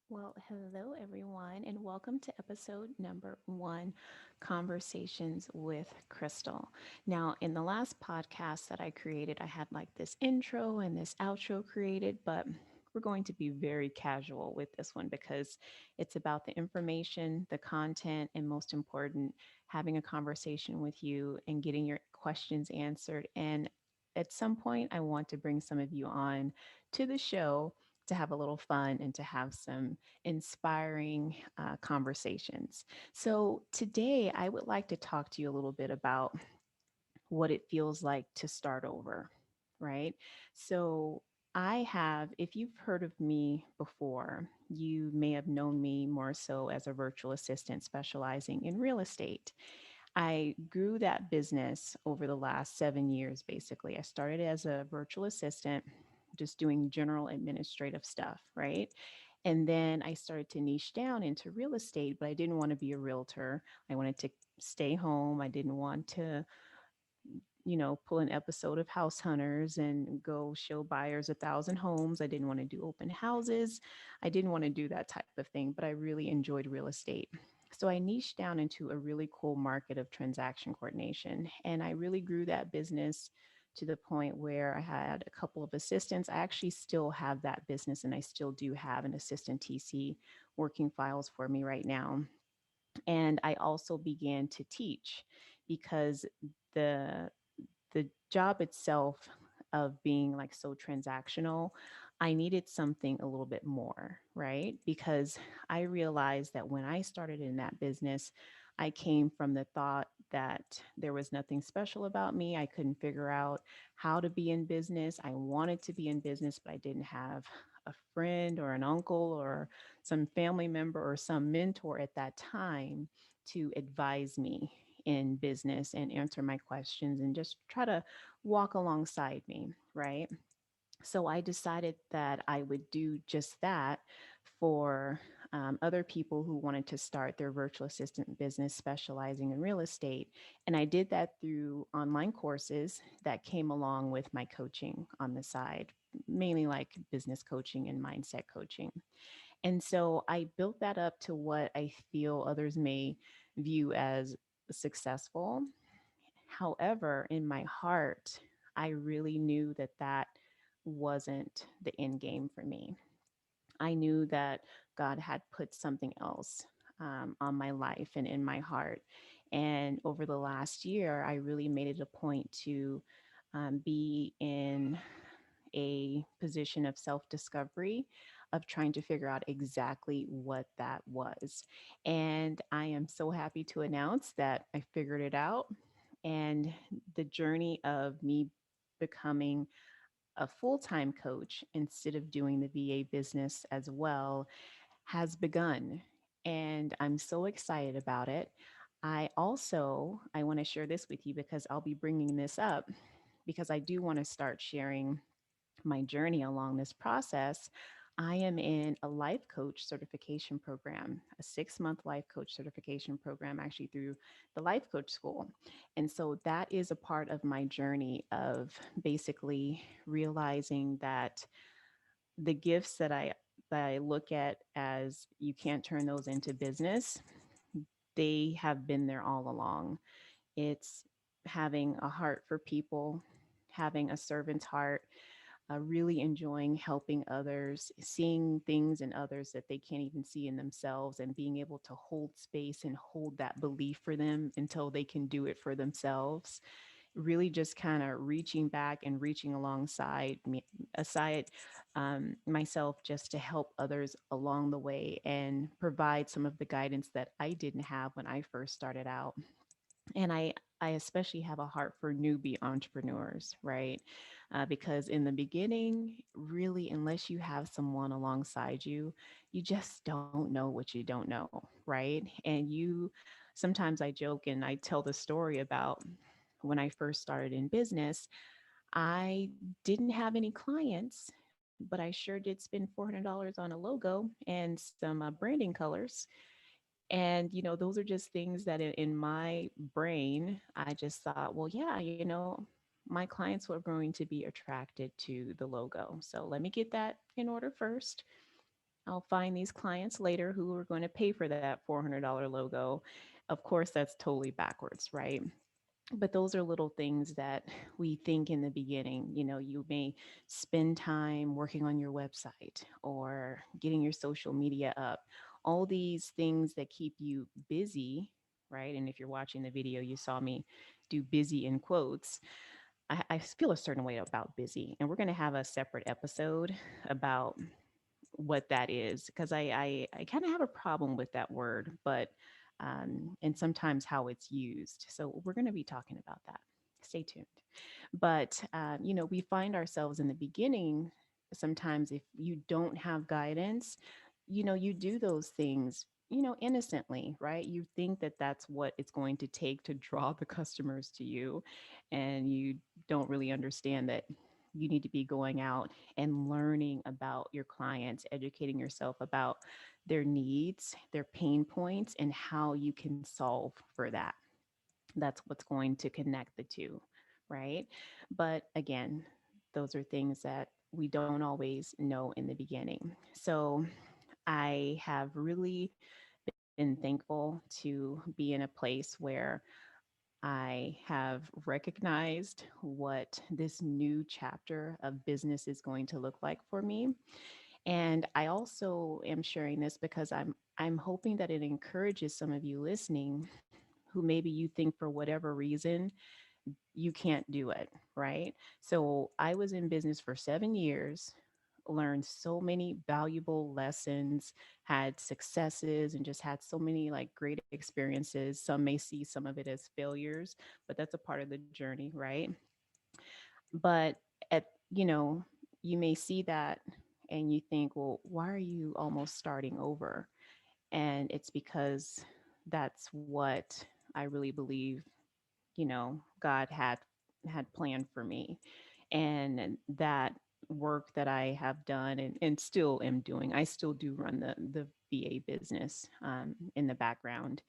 Well, hello everyone, and welcome to episode number one, Conversations with Christal. Now, in the last podcast that I created, I had like this intro and this outro created, but we're going to be very casual with this one because it's about the information, the content, and most important, having a conversation with you and getting your questions answered. And at some point, I want to bring some of you on to the show to have a little fun and to have some inspiring conversations. So, today I would like to talk to you a little bit about what it feels like to start over, right? So, if you've heard of me before, you may have known me more so as a virtual assistant specializing in real estate. I grew that business over the last 7 years, basically. I started as a virtual assistant, just doing general administrative stuff, right? And then I started to niche down into real estate, but I didn't want to be a realtor. I wanted to stay home. I didn't want to, pull an episode of House Hunters and go show buyers 1,000 homes. I didn't want to do open houses. I didn't want to do that type of thing, but I really enjoyed real estate. So I niched down into a really cool market of transaction coordination. And I really grew that business to the point where I had a couple of assistants. I actually still have that business and I still do have an assistant TC working files for me right now. And I also began to teach because the the job itself of being like so transactional, I needed something a little bit more, right? Because I realized that when I started in that business, I came from the thought that there was nothing special about me. I couldn't figure out how to be in business. I wanted to be in business, but I didn't have a friend or an uncle or some family member or some mentor at that time to advise me in business and answer my questions and just try to walk alongside me, right? So I decided that I would do just that for other people who wanted to start their virtual assistant business specializing in real estate. And I did that through online courses that came along with my coaching on the side, mainly like business coaching and mindset coaching. And so I built that up to what I feel others may view as successful. However, in my heart, I really knew that that wasn't the end game for me. I knew that God had put something else on my life and in my heart. And over the last year, I really made it a point to be in a position of self discovery, of trying to figure out exactly what that was. And I am so happy to announce that I figured it out. And the journey of me becoming a full time coach instead of doing the VA business as well has begun. And I'm so excited about it. I want to share this with you because I'll be bringing this up because I do want to start sharing my journey along this process. I am in a life coach certification program, a 6 month life coach certification program, actually through the life coach school. And so that is a part of my journey of basically realizing that the gifts that I look at as you can't turn those into business, they have been there all along. It's having a heart for people, having a servant's heart, really enjoying helping others, seeing things in others that they can't even see in themselves, and being able to hold space and hold that belief for them until they can do it for themselves. Really, just kind of reaching back and reaching alongside me, aside myself, just to help others along the way and provide some of the guidance that I didn't have when I first started out. And I especially have a heart for newbie entrepreneurs, right? Because in the beginning, really, unless you have someone alongside you, you just don't know what you don't know, right? And sometimes I joke and I tell the story about when I first started in business, I didn't have any clients, but I sure did spend $400 on a logo and some branding colors. And, those are just things that in my brain, I just thought, well, yeah, my clients were going to be attracted to the logo. So let me get that in order first. I'll find these clients later who are going to pay for that $400 logo. Of course, that's totally backwards, right? But those are little things that we think in the beginning. You may spend time working on your website or getting your social media up, all these things that keep you busy, right? And if you're watching the video, you saw me do busy in quotes. I feel a certain way about busy, and we're going to have a separate episode about what that is, because I kind of have a problem with that word, but and sometimes how it's used. So we're going to be talking about that. Stay tuned. But we find ourselves in the beginning. Sometimes if you don't have guidance, you do those things, innocently, right? You think that that's what it's going to take to draw the customers to you, and you don't really understand that you need to be going out and learning about your clients, educating yourself about their needs, their pain points, and how you can solve for that. That's what's going to connect the two, right? But again, those are things that we don't always know in the beginning. So I have really been thankful to be in a place where I have recognized what this new chapter of business is going to look like for me. And I also am sharing this because I'm hoping that it encourages some of you listening who maybe you think for whatever reason you can't do it, right? So I was in business for 7 years, learned so many valuable lessons, had successes, and just had so many like great experiences. Some may see some of it as failures, but that's a part of the journey, right? But at you may see that and you think, well, why are you almost starting over? And it's because that's what I really believe, God had planned for me. And that work that I have done and still am doing, I still do run the VA business in the background.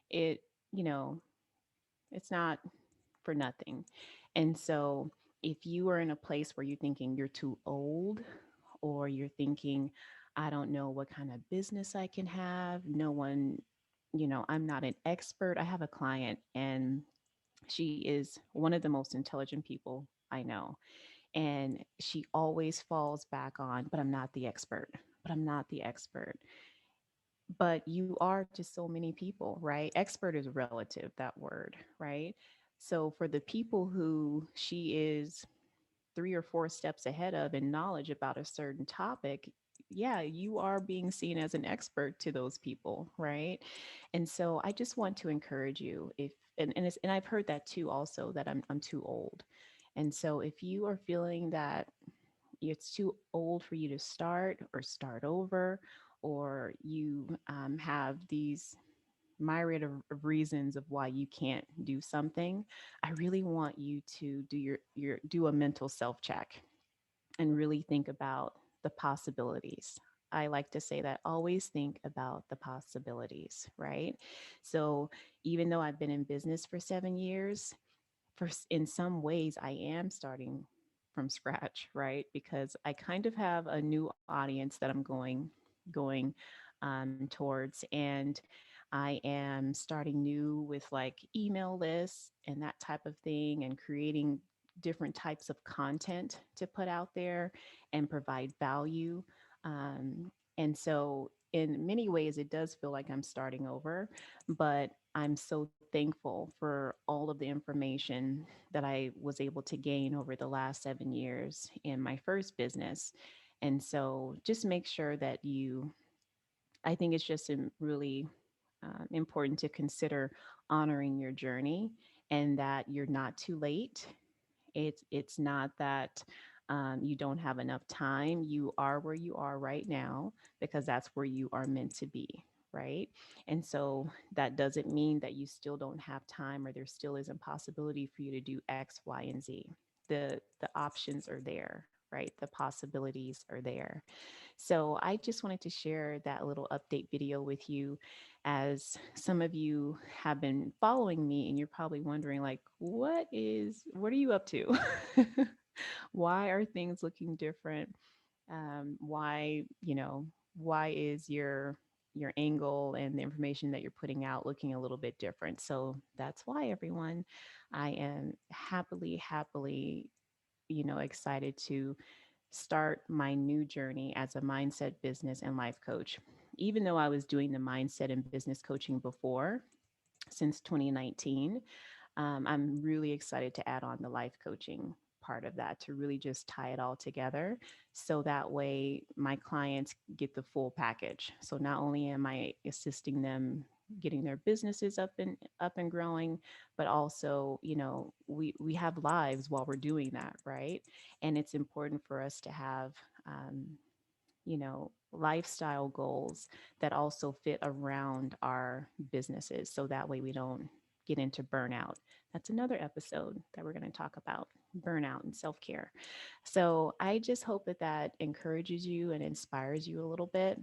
It, you know, it's not for nothing. And so if you are in a place where you're thinking you're too old, or you're thinking, I don't know what kind of business I can have, no one, I'm not an expert. I have a client, and she is one of the most intelligent people I know. And she always falls back on, but I'm not the expert. But I'm not the expert. But you are to so many people, right? Expert is relative, that word, right? So for the people who she is 3 or 4 steps ahead of in knowledge about a certain topic, yeah, you are being seen as an expert to those people, right? And so I just want to encourage you, if and I've heard that too also, that I'm too old. And so if you are feeling that it's too old for you to start or start over, or you have these myriad of reasons of why you can't do something, I really want you to do your do a mental self check and really think about the possibilities. I like to say that always think about the possibilities, right? So even though I've been in business for 7 years, in some ways I am starting from scratch, right? Because I kind of have a new audience that I'm going towards, and I am starting new with like email lists and that type of thing, and creating different types of content to put out there and provide value. And so in many ways it does feel like I'm starting over, but I'm so thankful for all of the information that I was able to gain over the last 7 years in my first business. And so just make sure that I think it's just really important to consider honoring your journey, and that you're not too late. It's not that you don't have enough time. You are where you are right now because that's where you are meant to be, right? And so that doesn't mean that you still don't have time, or there still isn't possibility for you to do X, Y, and Z. The options are there, right? The possibilities are there. So I just wanted to share that little update video with you, as some of you have been following me and you're probably wondering like, what are you up to? Why are things looking different? Why, why is your angle and the information that you're putting out looking a little bit different? So that's why, everyone, I am happily, excited to start my new journey as a mindset, business, and life coach. Even though I was doing the mindset and business coaching before, since 2019, I'm really excited to add on the life coaching part of that to really just tie it all together. So that way my clients get the full package. So not only am I assisting them getting their businesses up and growing, but also, we have lives while we're doing that, right? And it's important for us to have lifestyle goals that also fit around our businesses. So that way we don't get into burnout. That's another episode that we're going to talk about, burnout and self care. So I just hope that that encourages you and inspires you a little bit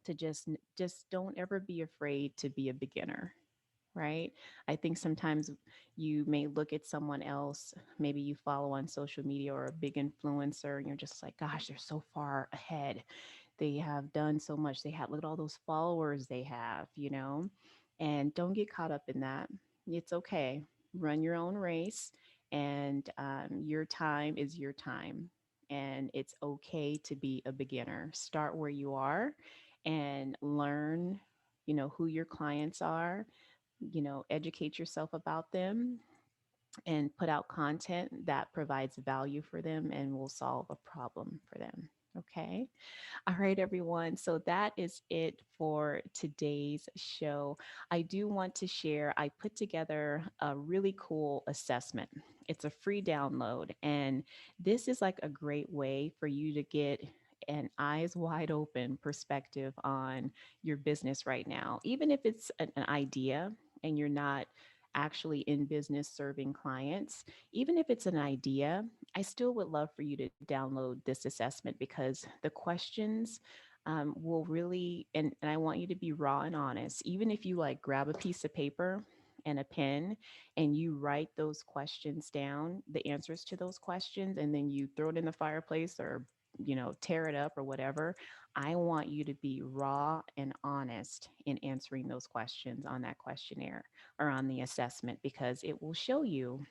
to just don't ever be afraid to be a beginner, right? I think sometimes you may look at someone else, maybe you follow on social media or a big influencer, and you're just like, gosh, they're so far ahead. They have done so much. They have, look at all those followers they have. And don't get caught up in that. It's okay. Run your own race, and your time is your time. And it's okay to be a beginner. Start where you are and learn, who your clients are, educate yourself about them and put out content that provides value for them and will solve a problem for them. Okay. All right, everyone. So that is it for today's show. I do want to share, I put together a really cool assessment. It's a free download, and this is like a great way for you to get an eyes wide open perspective on your business right now, even if it's an idea and you're not actually in business serving clients. Even if it's an idea, I still would love for you to download this assessment because the questions will really, and I want you to be raw and honest. Even if you like grab a piece of paper and a pen and you write those questions down, the answers to those questions, and then you throw it in the fireplace or tear it up or whatever. I want you to be raw and honest in answering those questions on that questionnaire or on the assessment, because it will show you,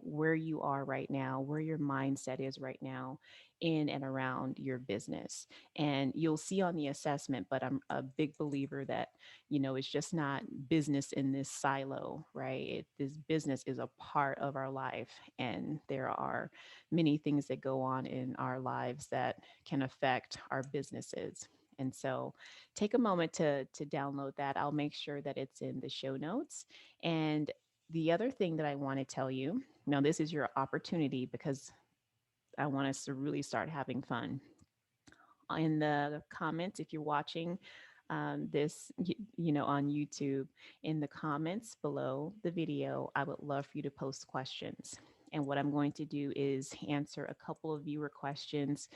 where you are right now, where your mindset is right now in and around your business. And you'll see on the assessment, but I'm a big believer that, it's just not business in this silo, right? This business is a part of our life. And there are many things that go on in our lives that can affect our businesses. And so take a moment to download that. I'll make sure that it's in the show notes. And the other thing that I want to tell you, now this is your opportunity because I want us to really start having fun. In the comments, if you're watching this, on YouTube, in the comments below the video, I would love for you to post questions. And what I'm going to do is answer a couple of viewer questions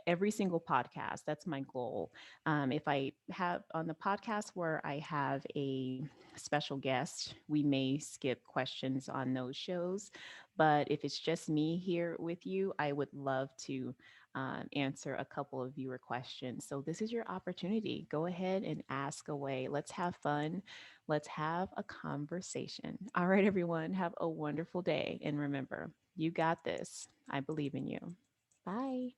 every single podcast. That's my goal. If I have on the podcast where I have a special guest, we may skip questions on those shows. But if it's just me here with you, I would love to answer a couple of viewer questions. So this is your opportunity. Go ahead and ask away. Let's have fun. Let's have a conversation. All right, everyone, have a wonderful day. And remember, you got this. I believe in you. Bye.